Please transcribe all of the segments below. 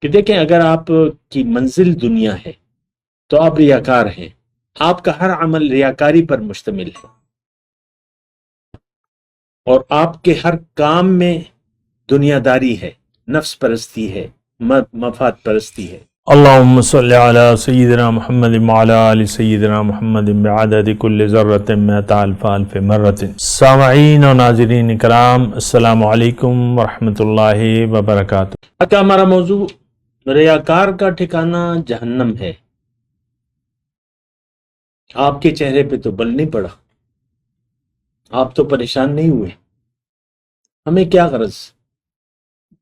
کہ دیکھیں اگر آپ کی منزل دنیا ہے تو آپ ریاکار ہیں، آپ کا ہر عمل ریاکاری پر مشتمل ہے، اور آپ کے ہر کام میں دنیا داری ہے، نفس پرستی ہے، مفاد پرستی ہے۔ اللهم صل على سيدنا محمد وعلى آل سيدنا محمد بعدد كل ذرة مئة ألف ألف مرة۔ سامعین و ناظرین کرام، السلام علیکم ورحمۃ اللہ وبرکاتہ۔ آج کا ہمارا موضوع ریاکار کا ٹھکانہ جہنم ہے۔ آپ کے چہرے پہ تو بل نہیں پڑا، آپ تو پریشان نہیں ہوئے، ہمیں کیا غرض؟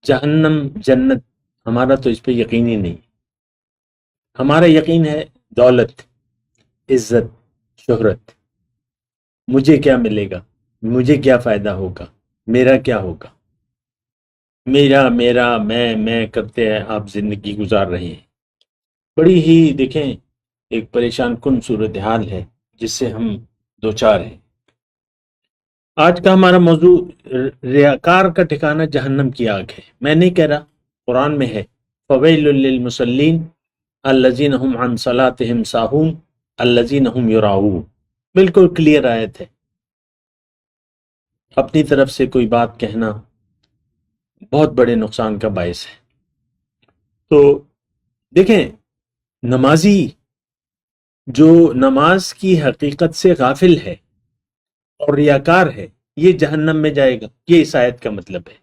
جہنم جنت ہمارا تو اس پہ یقین ہی نہیں۔ ہمارا یقین ہے دولت، عزت، شہرت، مجھے کیا ملے گا، مجھے کیا فائدہ ہوگا، میرا کیا ہوگا، میرا میرا میں کرتے ہیں آپ زندگی گزار رہے ہیں۔ بڑی ہی دیکھیں ایک پریشان کن صورتحال ہے جس سے ہم دوچار ہیں۔ آج کا ہمارا موضوع ریاکار کا ٹھکانہ جہنم کی آگ ہے۔ میں نہیں کہہ رہا، قرآن میں ہے فویل للمصلین الذین هم عن صلاتهم ساہون الذین هم یراؤون، بالکل کلیئر آیت ہے۔ اپنی طرف سے کوئی بات کہنا بہت بڑے نقصان کا باعث ہے۔ تو دیکھیں، نمازی جو نماز کی حقیقت سے غافل ہے اور ریاکار ہے، یہ جہنم میں جائے گا، یہ اس آیت کا مطلب ہے۔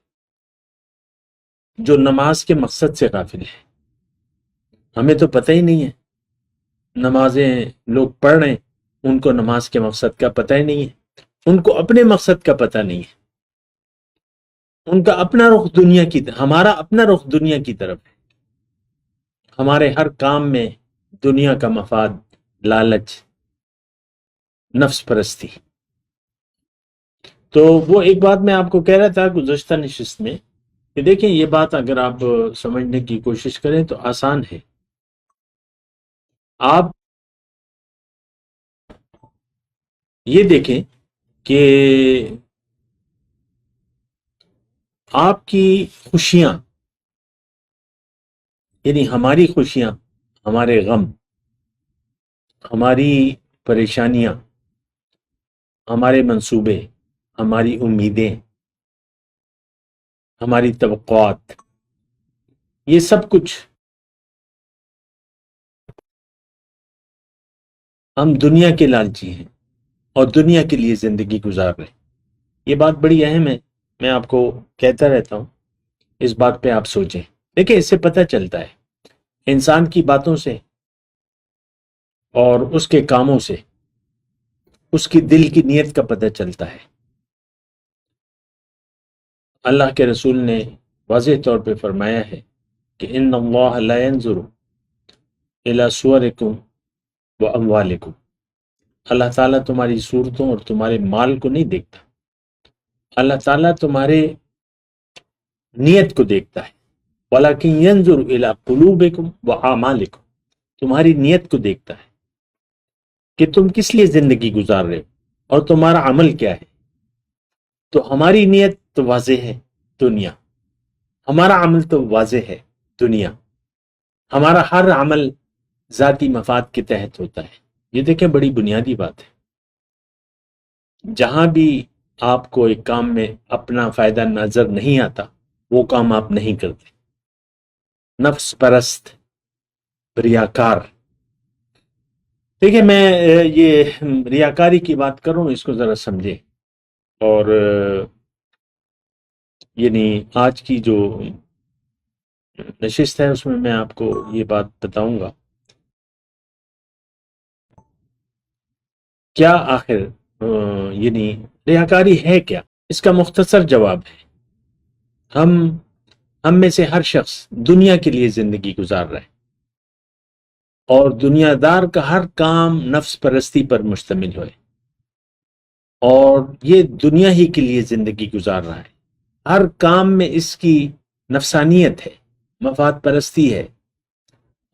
جو نماز کے مقصد سے غافل ہے، ہمیں تو پتہ ہی نہیں ہے، نمازیں لوگ پڑھ رہے ہیں، ان کو نماز کے مقصد کا پتہ ہی نہیں ہے، ان کو اپنے مقصد کا پتہ نہیں ہے، ان کا اپنا رخ دنیا کی طرف، ہمارا اپنا رخ دنیا کی طرف ہے۔ ہمارے ہر کام میں دنیا کا مفاد، لالچ، نفس پرستی۔ تو وہ ایک بات میں آپ کو کہہ رہا تھا گزشتہ نشست میں کہ دیکھیں یہ بات اگر آپ سمجھنے کی کوشش کریں تو آسان ہے۔ آپ یہ دیکھیں کہ آپ کی خوشیاں، یعنی ہماری خوشیاں، ہمارے غم، ہماری پریشانیاں، ہمارے منصوبے، ہماری امیدیں، ہماری توقعات، یہ سب کچھ ہم دنیا کے لالچی ہیں اور دنیا کے لیے زندگی گزار رہے ہیں۔ یہ بات بڑی اہم ہے، میں آپ کو کہتا رہتا ہوں، اس بات پہ آپ سوچیں۔ دیکھیں اس سے پتہ چلتا ہے انسان کی باتوں سے اور اس کے کاموں سے اس کی دل کی نیت کا پتہ چلتا ہے۔ اللہ کے رسول نے واضح طور پہ فرمایا ہے کہ ان اللہ لا ينظر الى صورکم واموالکم، اللہ تعالیٰ تمہاری صورتوں اور تمہارے مال کو نہیں دیکھتا، اللہ تعالیٰ تمہارے نیت کو دیکھتا ہے۔ وَلَكِنْ يَنْظُرُ إِلَىٰ قُلُوبِكُمْ وَأَعْمَالِكُمْ، تمہاری نیت کو دیکھتا ہے کہ تم کس لیے زندگی گزار رہے ہو اور تمہارا عمل کیا ہے۔ تو ہماری نیت تو واضح ہے، دنیا، ہمارا عمل تو واضح ہے، دنیا، ہمارا ہر عمل ذاتی مفاد کے تحت ہوتا ہے۔ یہ دیکھیں بڑی بنیادی بات ہے، جہاں بھی آپ کو ایک کام میں اپنا فائدہ نظر نہیں آتا وہ کام آپ نہیں کرتے۔ نفس پرست، ریاکار۔ دیکھیں میں یہ ریاکاری کی بات کر رہا ہوں، اس کو ذرا سمجھیں، اور یعنی آج کی جو نشست ہے اس میں آپ کو یہ بات بتاؤں گا کیا آخر یعنی ریاکاری ہے کیا۔ اس کا مختصر جواب ہے ہم میں سے ہر شخص دنیا کے لیے زندگی گزار رہا ہے، اور دنیا دار کا ہر کام نفس پرستی پر مشتمل ہے، اور یہ دنیا ہی کے لیے زندگی گزار رہا ہے۔ ہر کام میں اس کی نفسانیت ہے، مفاد پرستی ہے،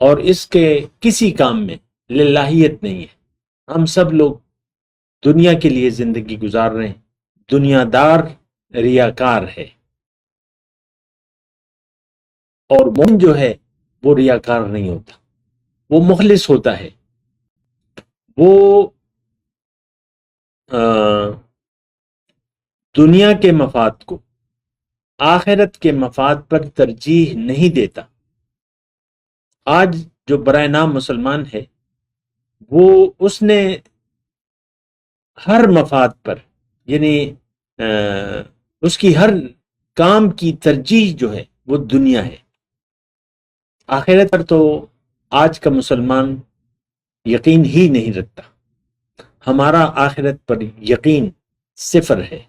اور اس کے کسی کام میں للہیت نہیں ہے۔ ہم سب لوگ دنیا کے لیے زندگی گزار رہے ہیں، دنیا دار ریاکار ہے، اور مومن جو ہے وہ ریاکار نہیں ہوتا، وہ مخلص ہوتا ہے، وہ دنیا کے مفاد کو آخرت کے مفاد پر ترجیح نہیں دیتا۔ آج جو برائے نام مسلمان ہے، وہ اس نے ہر مفاد پر، یعنی اس کی ہر کام کی ترجیح جو ہے وہ دنیا ہے۔ آخرت پر تو آج کا مسلمان یقین ہی نہیں رکھتا۔ ہمارا آخرت پر یقین صفر ہے۔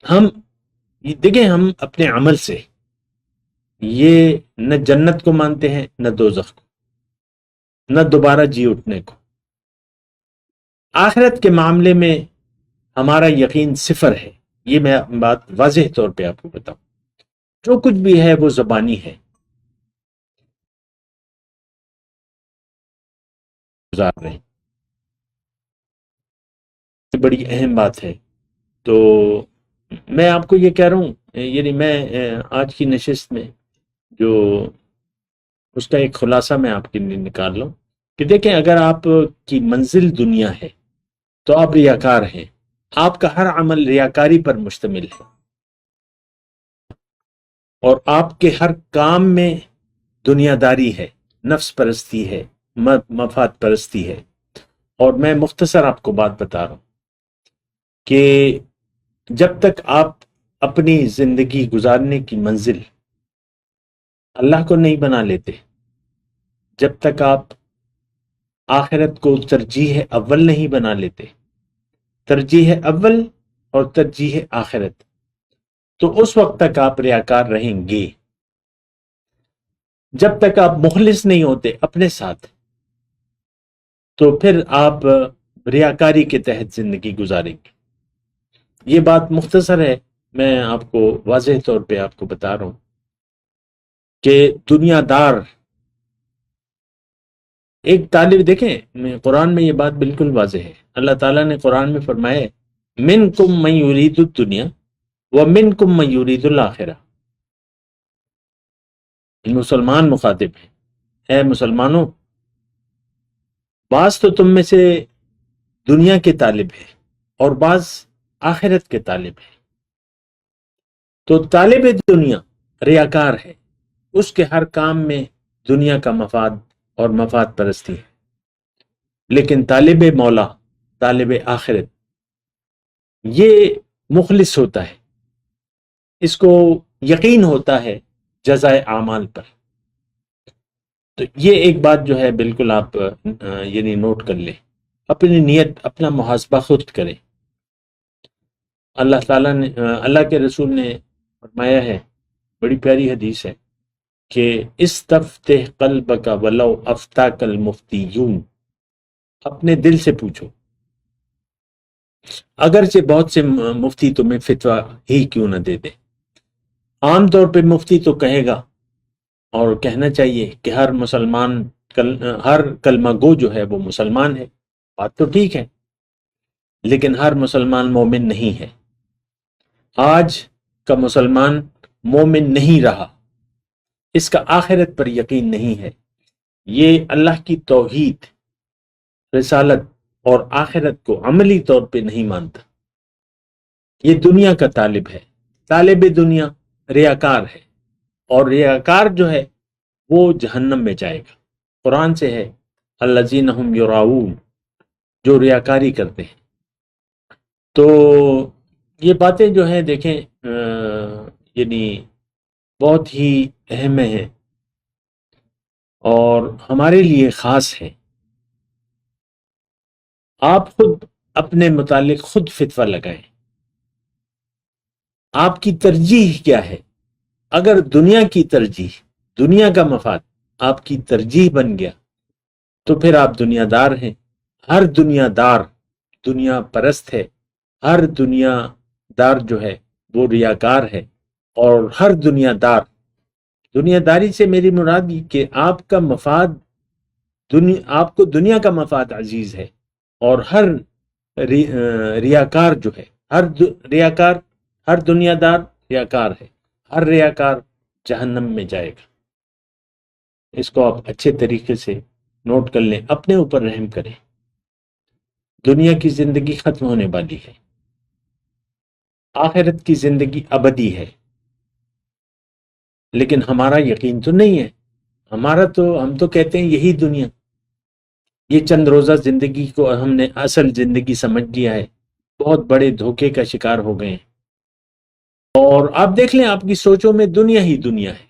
ہم دیکھیں، ہم اپنے عمل سے یہ نہ جنت کو مانتے ہیں، نہ دوزخ کو، نہ دوبارہ جی اٹھنے کو۔ آخرت کے معاملے میں ہمارا یقین صفر ہے۔ یہ میں بات واضح طور پہ آپ کو بتاؤں، جو کچھ بھی ہے وہ زبانی ہے، گزار رہے ہیں۔ بڑی اہم بات ہے۔ تو میں آپ کو یہ کہہ رہا ہوں، یعنی میں آج کی نشست میں جو اس کا ایک خلاصہ میں آپ کے لیے نکال رہا ہوں کہ دیکھیں، اگر آپ کی منزل دنیا ہے تو آپ ریاکار ہیں۔ آپ کا ہر عمل ریاکاری پر مشتمل ہے، اور آپ کے ہر کام میں دنیا داری ہے، نفس پرستی ہے، مفاد پرستی ہے۔ اور میں مختصر آپ کو بات بتا رہا ہوں کہ جب تک آپ اپنی زندگی گزارنے کی منزل اللہ کو نہیں بنا لیتے، جب تک آپ آخرت کو ترجیح اول نہیں بنا لیتے، ترجیح اول اور ترجیح آخرت، تو اس وقت تک آپ ریاکار رہیں گے۔ جب تک آپ مخلص نہیں ہوتے اپنے ساتھ، تو پھر آپ ریاکاری کے تحت زندگی گزاریں گے۔ یہ بات مختصر ہے، میں آپ کو واضح طور پہ آپ کو بتا رہا ہوں کہ دنیا دار ایک طالب، دیکھیں قرآن میں یہ بات بالکل واضح ہے۔ اللہ تعالیٰ نے قرآن میں فرمایا ہے، منکم من یرید الدنیا ومنکم من یرید الآخرہ۔ مسلمان مخاطب ہیں، اے مسلمانوں، بعض تو تم میں سے دنیا کے طالب ہے اور بعض آخرت کے طالب ہے۔ تو طالب دنیا ریاکار ہے، اس کے ہر کام میں دنیا کا مفاد اور مفاد پرستی ہے۔ لیکن طالب مولا، طالب آخرت، یہ مخلص ہوتا ہے، اس کو یقین ہوتا ہے جزائے اعمال پر۔ تو یہ ایک بات جو ہے بالکل آپ یعنی نوٹ کر لیں، اپنی نیت، اپنا محاسبہ خود کریں۔ اللہ تعالیٰ نے، اللہ کے رسول نے فرمایا ہے، بڑی پیاری حدیث ہے کہ استفتح قلبک ولو افتاک المفتیون، اپنے دل سے پوچھو، اگرچہ بہت سے مفتی تمہیں فتویٰ ہی کیوں نہ دے دے۔ عام طور پہ مفتی تو کہے گا، اور کہنا چاہیے کہ ہر مسلمان ہر کلمہ گو جو ہے وہ مسلمان ہے، بات تو ٹھیک ہے، لیکن ہر مسلمان مومن نہیں ہے۔ آج کا مسلمان مومن نہیں رہا، اس کا آخرت پر یقین نہیں ہے، یہ اللہ کی توحید، رسالت اور آخرت کو عملی طور پہ نہیں مانتا۔ یہ دنیا کا طالب ہے، طالب دنیا ریاکار ہے، اور ریاکار جو ہے وہ جہنم میں جائے گا۔ قرآن سے ہے، الذین ھم یراؤون، جو ریاکاری کرتے ہیں۔ تو یہ باتیں جو ہیں دیکھیں یعنی بہت ہی اہم ہیں اور ہمارے لیے خاص ہے۔ آپ خود اپنے متعلق خود فتویٰ لگائیں، آپ کی ترجیح کیا ہے؟ اگر دنیا کی ترجیح، دنیا کا مفاد آپ کی ترجیح بن گیا تو پھر آپ دنیا دار ہیں۔ ہر دنیا دار دنیا پرست ہے، ہر دنیا دار جو ہے وہ ریاکار ہے، اور ہر دنیا دار، دنیا داری سے میری مراد یہ کہ آپ کا مفاد، آپ کو دنیا کا مفاد عزیز ہے، اور ہر ریاکار جو ہے، ہر ریاکار، ہر دنیا دار ریاکار ہے، ہر ریاکار جہنم میں جائے گا۔ اس کو آپ اچھے طریقے سے نوٹ کر لیں، اپنے اوپر رحم کریں۔ دنیا کی زندگی ختم ہونے والی ہے، آخرت کی زندگی ابدی ہے، لیکن ہمارا یقین تو نہیں ہے۔ ہم تو کہتے ہیں یہی دنیا، یہ چند روزہ زندگی کو ہم نے اصل زندگی سمجھ لیا ہے، بہت بڑے دھوکے کا شکار ہو گئے ہیں۔ اور آپ دیکھ لیں آپ کی سوچوں میں دنیا ہی دنیا ہے،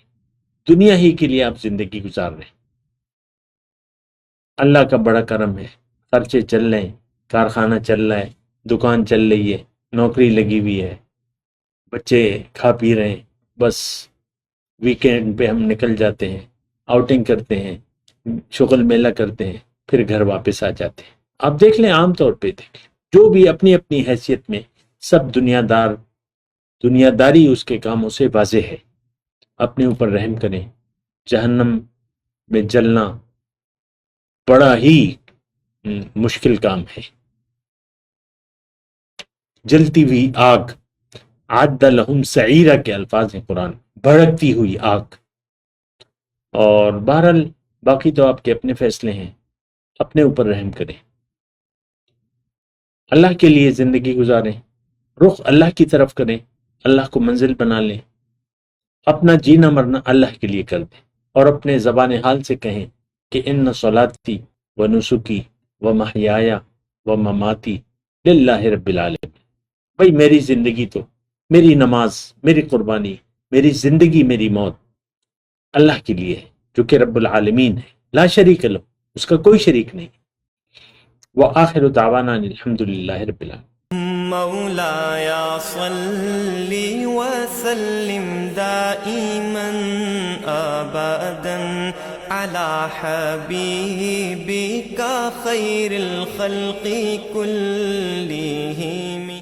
دنیا ہی کے لیے آپ زندگی گزار رہے ہیں۔ اللہ کا بڑا کرم ہے، خرچے چل رہے ہیں، کارخانہ چل رہا ہے، دکان چل رہی ہے، نوکری لگی ہوئی ہے، بچے کھا پی رہے ہیں، بس ویکینڈ پہ ہم نکل جاتے ہیں، آؤٹنگ کرتے ہیں، شغل میلہ کرتے ہیں، پھر گھر واپس آ جاتے ہیں۔ آپ دیکھ لیں، عام طور پہ دیکھ لیں، جو بھی اپنی اپنی حیثیت میں سب دنیا داری اس کے کاموں سے واضح ہے۔ اپنے اوپر رحم کریں۔ جہنم میں جلنا بڑا ہی مشکل کام ہے۔ جلتی ہوئی آگ، عد لہم سعیرہ کے الفاظ ہیں قرآن، بھڑکتی ہوئی آگ۔ اور بہرحال باقی تو آپ کے اپنے فیصلے ہیں، اپنے اوپر رحم کریں، اللہ کے لیے زندگی گزاریں، رخ اللہ کی طرف کریں، اللہ کو منزل بنا لیں، اپنا جینا مرنا اللہ کے لیے کر دیں، اور اپنے زبان حال سے کہیں کہ ان صلاتی و نسکی و محیایا و مماتی للہ رب العالمین۔ بھئی میری زندگی تو، میری نماز، میری قربانی، میری زندگی، میری موت اللہ کے لیے ہے، جو کہ رب العالمین ہے، لا شریک لہ، اس کا کوئی شریک نہیں۔ وآخر دعوانا الحمد للہ رب العالمین۔ مولاي صل وسلم دائما ابدا على حبيبك خير الخلق كلهم